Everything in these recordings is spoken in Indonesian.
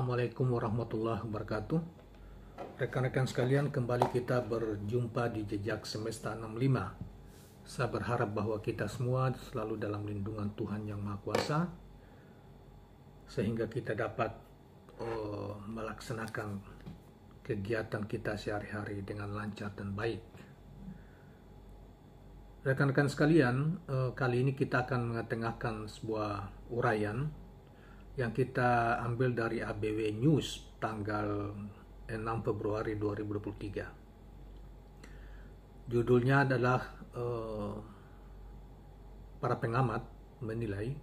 Assalamualaikum warahmatullahi wabarakatuh. Rekan-rekan sekalian, kembali kita berjumpa di Jejak Semesta 65. Saya berharap bahwa kita semua selalu dalam lindungan Tuhan Yang Maha Kuasa, sehingga kita dapat melaksanakan kegiatan kita sehari-hari dengan lancar dan baik. Rekan-rekan sekalian, kali ini kita akan mengetengahkan sebuah uraian yang kita ambil dari ABW News tanggal 6 Februari 2023. Judulnya adalah para pengamat menilai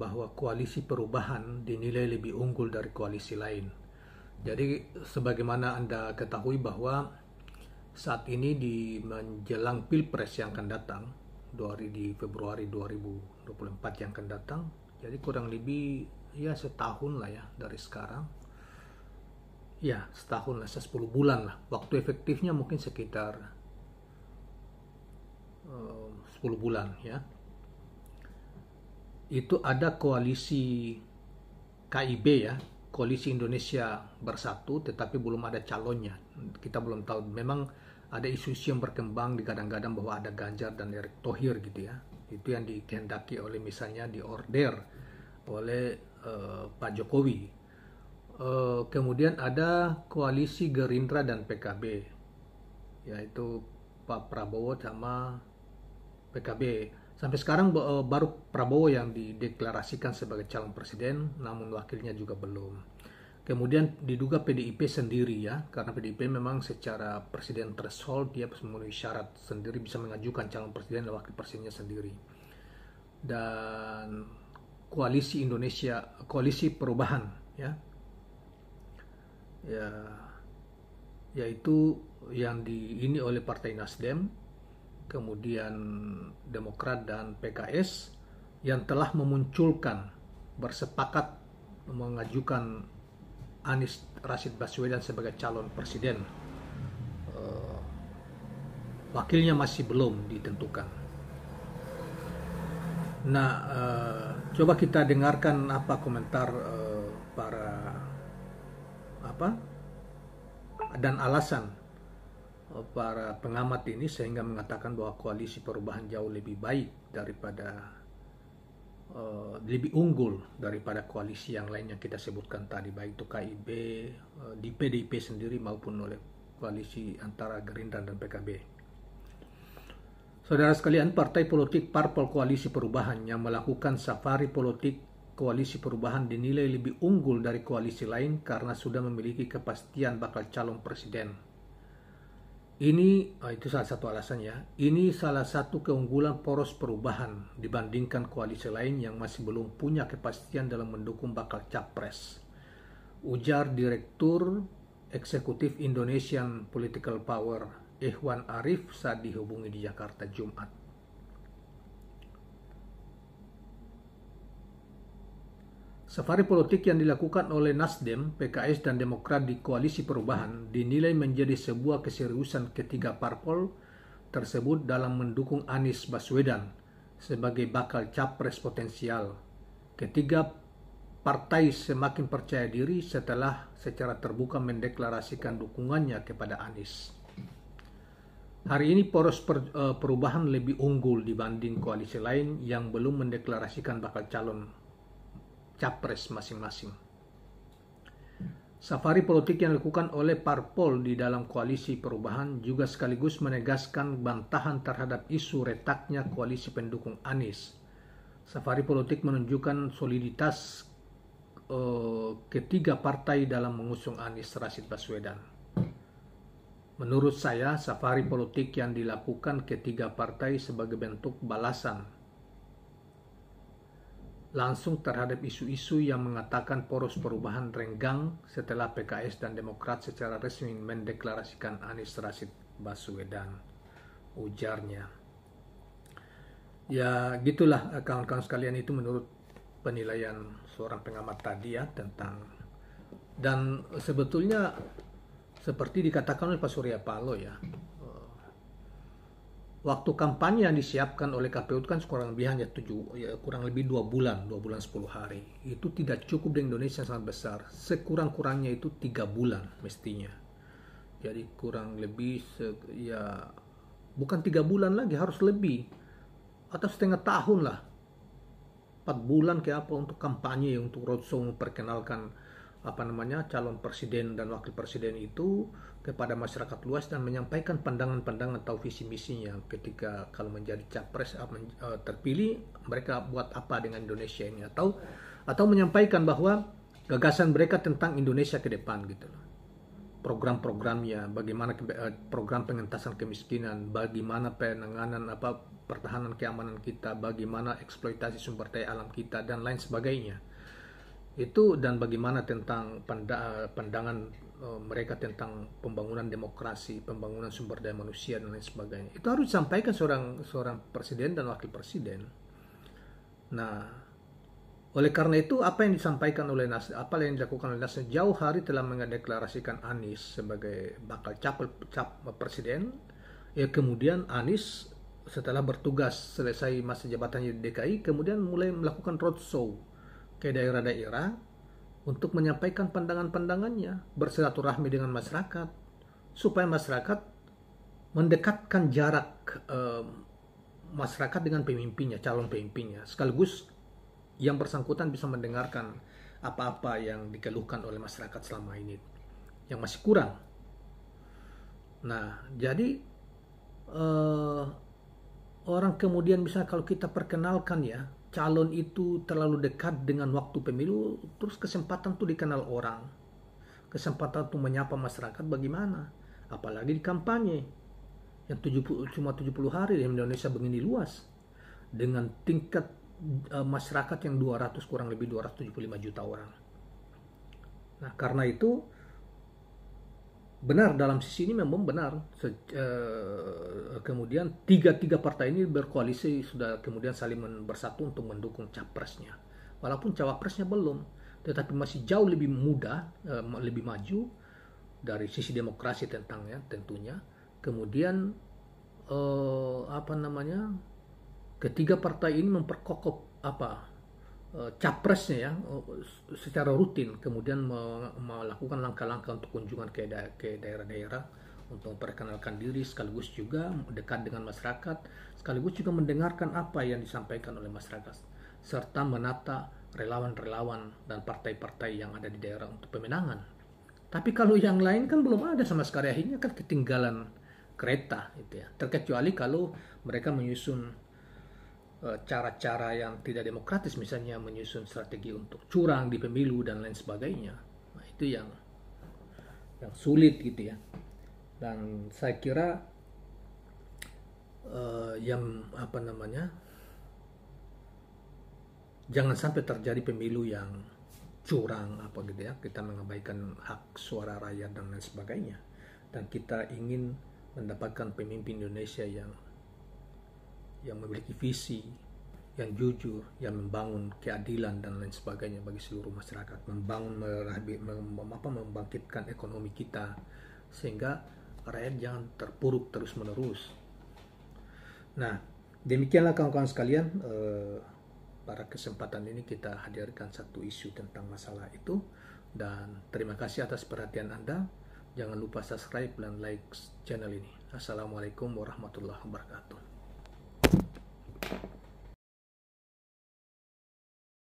bahwa koalisi perubahan dinilai lebih unggul dari koalisi lain. Jadi sebagaimana Anda ketahui bahwa saat ini di menjelang Pilpres yang akan datang, di Februari 2024 yang akan datang, jadi kurang lebih ya setahun lah ya dari sekarang. Ya setahun lah, 10 bulan lah. Waktu efektifnya mungkin sekitar 10 bulan ya. Itu ada koalisi KIB ya, Koalisi Indonesia Bersatu, tetapi belum ada calonnya. Kita belum tahu. Memang ada isu-isu yang berkembang digadang-gadang bahwa ada Ganjar dan Erick Thohir gitu ya. Itu yang dikehendaki oleh misalnya diorder oleh Pak Jokowi. Kemudian ada koalisi Gerindra dan PKB, yaitu Pak Prabowo sama PKB. Sampai sekarang baru Prabowo yang dideklarasikan sebagai calon presiden, namun wakilnya juga belum. Kemudian diduga PDIP sendiri ya, karena PDIP memang secara presiden threshold dia memenuhi syarat sendiri, bisa mengajukan calon presiden dan wakil presidennya sendiri. Dan koalisi Indonesia, koalisi perubahan ya, yaitu yang ini oleh Partai Nasdem, kemudian Demokrat dan PKS yang telah memunculkan bersepakat mengajukan Anies Rashid Baswedan sebagai calon presiden. Wakilnya masih belum ditentukan. Nah, coba kita dengarkan apa komentar para dan alasan para pengamat ini sehingga mengatakan bahwa koalisi perubahan jauh lebih baik daripada lebih unggul daripada koalisi yang lain yang kita sebutkan tadi, baik itu KIB, di PDIP sendiri maupun oleh koalisi antara Gerindra dan PKB. Saudara sekalian, partai politik Parpol Koalisi Perubahan yang melakukan safari politik Koalisi Perubahan dinilai lebih unggul dari koalisi lain karena sudah memiliki kepastian bakal calon presiden. Itu salah satu alasannya. Ini salah satu keunggulan poros perubahan dibandingkan koalisi lain yang masih belum punya kepastian dalam mendukung bakal capres. Ujar Direktur Eksekutif Indonesian Political Power Ikhwan Arif saat dihubungi di Jakarta Jumat. Safari politik yang dilakukan oleh Nasdem, PKS, dan Demokrat di Koalisi Perubahan dinilai menjadi sebuah keseriusan ketiga parpol tersebut dalam mendukung Anies Baswedan sebagai bakal capres potensial. Ketiga partai semakin percaya diri setelah secara terbuka mendeklarasikan dukungannya kepada Anies. Hari ini poros perubahan lebih unggul dibanding koalisi lain yang belum mendeklarasikan bakal calon capres masing-masing. Safari politik yang dilakukan oleh parpol di dalam koalisi perubahan juga sekaligus menegaskan bantahan terhadap isu retaknya koalisi pendukung Anies. Safari politik menunjukkan soliditas ketiga partai dalam mengusung Anies Rashid Baswedan. Menurut saya, safari politik yang dilakukan ketiga partai sebagai bentuk balasan langsung terhadap isu-isu yang mengatakan poros perubahan renggang setelah PKS dan Demokrat secara resmi mendeklarasikan Anies Rashid Baswedan, ujarnya. Ya gitulah kawan-kawan sekalian, itu menurut penilaian seorang pengamat tadi ya tentang, dan sebetulnya seperti dikatakan oleh Pak Surya Paloh ya, waktu kampanye yang disiapkan oleh KPU itu kan kurang lebih hanya kurang lebih 2 bulan 10 hari. Itu tidak cukup di Indonesia sangat besar. Sekurang-kurangnya itu 3 bulan mestinya. Jadi kurang lebih ya bukan 3 bulan lagi, harus lebih atau setengah tahun lah. 4 bulan kayak apa untuk kampanye, untuk roadshow, memperkenalkan calon presiden dan wakil presiden itu kepada masyarakat luas dan menyampaikan pandangan-pandangan atau visi misinya ketika kalau menjadi capres terpilih, mereka buat apa dengan Indonesia ini, atau menyampaikan bahwa gagasan mereka tentang Indonesia ke depan gitu loh. Program-programnya, bagaimana program pengentasan kemiskinan, bagaimana penanganan pertahanan keamanan kita, bagaimana eksploitasi sumber daya alam kita dan lain sebagainya. Itu dan bagaimana tentang pandangan mereka tentang pembangunan demokrasi, pembangunan sumber daya manusia dan lain sebagainya. Itu harus disampaikan seorang presiden dan wakil presiden. Nah, oleh karena itu apa yang disampaikan oleh apa yang dilakukan oleh Nasdem, jauh hari telah mendeklarasikan Anies sebagai bakal presiden. Ya, kemudian Anies setelah bertugas selesai masa jabatannya di DKI, kemudian mulai melakukan roadshow ke daerah-daerah untuk menyampaikan pandangan-pandangannya, bersilaturahmi dengan masyarakat, supaya masyarakat mendekatkan jarak masyarakat dengan pemimpinnya, calon pemimpinnya, sekaligus yang bersangkutan bisa mendengarkan apa-apa yang dikeluhkan oleh masyarakat selama ini, yang masih kurang. Nah, jadi orang kemudian misalnya kalau kita perkenalkan ya, calon itu terlalu dekat dengan waktu pemilu, terus kesempatan tuh dikenal orang, kesempatan tuh menyapa masyarakat bagaimana, apalagi di kampanye yang cuma 70 hari di Indonesia begini luas, dengan tingkat masyarakat yang kurang lebih 275 juta orang. Nah, karena itu benar, dalam sisi ini memang benar. Kemudian tiga partai ini berkoalisi, sudah kemudian saling bersatu untuk mendukung capresnya, walaupun cawapresnya belum, tetapi masih jauh lebih muda, lebih maju dari sisi demokrasi tentunya. Kemudian ketiga partai ini memperkokoh capresnya ya secara rutin, kemudian melakukan langkah-langkah untuk kunjungan ke daerah-daerah untuk memperkenalkan diri, sekaligus juga dekat dengan masyarakat, sekaligus juga mendengarkan apa yang disampaikan oleh masyarakat, serta menata relawan-relawan dan partai-partai yang ada di daerah untuk pemenangan. Tapi kalau yang lain kan belum ada sama sekali, akhirnya kan ketinggalan kereta gitu ya, terkecuali kalau mereka menyusun cara-cara yang tidak demokratis, misalnya menyusun strategi untuk curang di pemilu dan lain sebagainya. Nah, itu yang sulit gitu ya. Dan saya kira jangan sampai terjadi pemilu yang curang gitu ya. Kita mengabaikan hak suara rakyat dan lain sebagainya. Dan kita ingin mendapatkan pemimpin Indonesia yang memiliki visi, yang jujur, yang membangun keadilan dan lain sebagainya bagi seluruh masyarakat, membangkitkan ekonomi kita sehingga rakyat jangan terpuruk terus-menerus. Nah, demikianlah kawan-kawan sekalian, pada kesempatan ini kita hadirkan satu isu tentang masalah itu, dan terima kasih atas perhatian Anda. Jangan lupa subscribe dan like channel ini. Assalamualaikum warahmatullahi wabarakatuh.